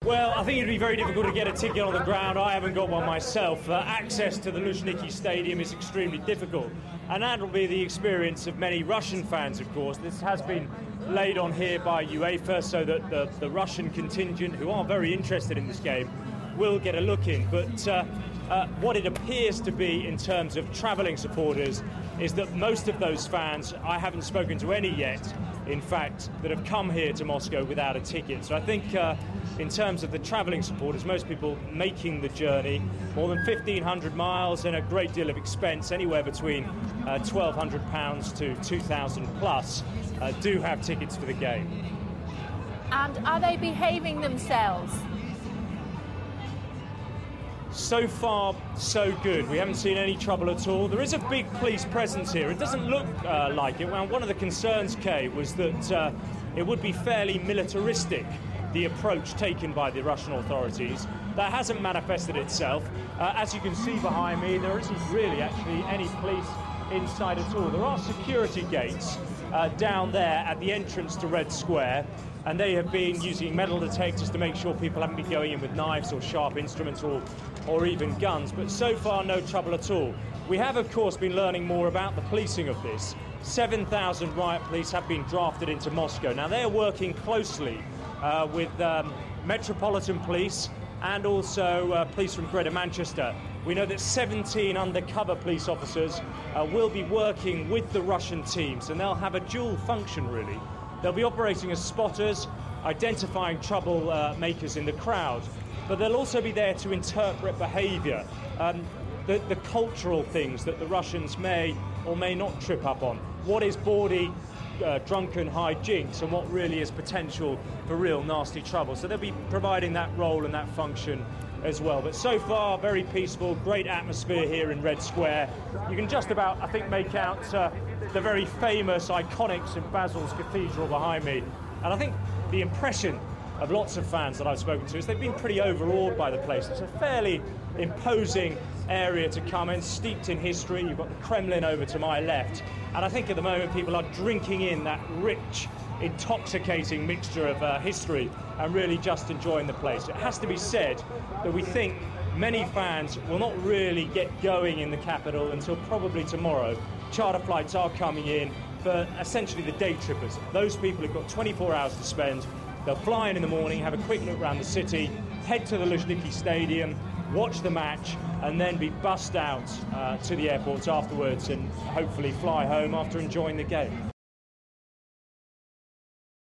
Well, I think it'd be very difficult to get a ticket on the ground. I haven't got one myself. Access to the Luzhniki Stadium is extremely difficult. And that will be the experience of many Russian fans, of course. This has been laid on here by UEFA so that the Russian contingent, who are very interested in this game, will get a look in. But what it appears to be in terms of travelling supporters is that most of those fans, I haven't spoken to any yet, in fact, that have come here to Moscow without a ticket. So I think in terms of the travelling supporters, most people making the journey, more than 1,500 miles and a great deal of expense, anywhere between £1,200 to 2,000 plus, do have tickets for the game. And are they behaving themselves? So far, so good. We haven't seen any trouble at all. There is a big police presence here. It doesn't look like it. Well, one of the concerns, Kay, was that it would be fairly militaristic, the approach taken by the Russian authorities. That hasn't manifested itself. As you can see behind me, there isn't really actually any police inside at all. There are security gates down there at the entrance to Red Square, and they have been using metal detectors to make sure people haven't been going in with knives or sharp instruments or even guns, but so far no trouble at all. We have, of course, been learning more about the policing of this. 7,000 riot police have been drafted into Moscow. Now, they're working closely with Metropolitan Police and also police from Greater Manchester. We know that 17 undercover police officers will be working with the Russian teams, and they'll have a dual function, really. They'll be operating as spotters, identifying troublemakers in the crowd, but they'll also be there to interpret behaviour, the cultural things that the Russians may or may not trip up on. What is bawdy, drunken hijinks, and what really is potential for real nasty trouble. So they'll be providing that role and that function as well. But so far, very peaceful, great atmosphere here in Red Square. You can just about, I think, make out the very famous, iconic St Basil's Cathedral behind me. And I think the impression of lots of fans that I've spoken to is they've been pretty overawed by the place. It's a fairly imposing area to come in, steeped in history. You've got the Kremlin over to my left. And I think at the moment people are drinking in that rich, intoxicating mixture of history and really just enjoying the place. It has to be said that we think many fans will not really get going in the capital until probably tomorrow. Charter flights are coming in for essentially the day trippers, those people who've got 24 hours to spend. They'll fly in the morning, have a quick look around the city, head to the Luzhniki Stadium, watch the match, and then be bussed out to the airports afterwards and hopefully fly home after enjoying the game.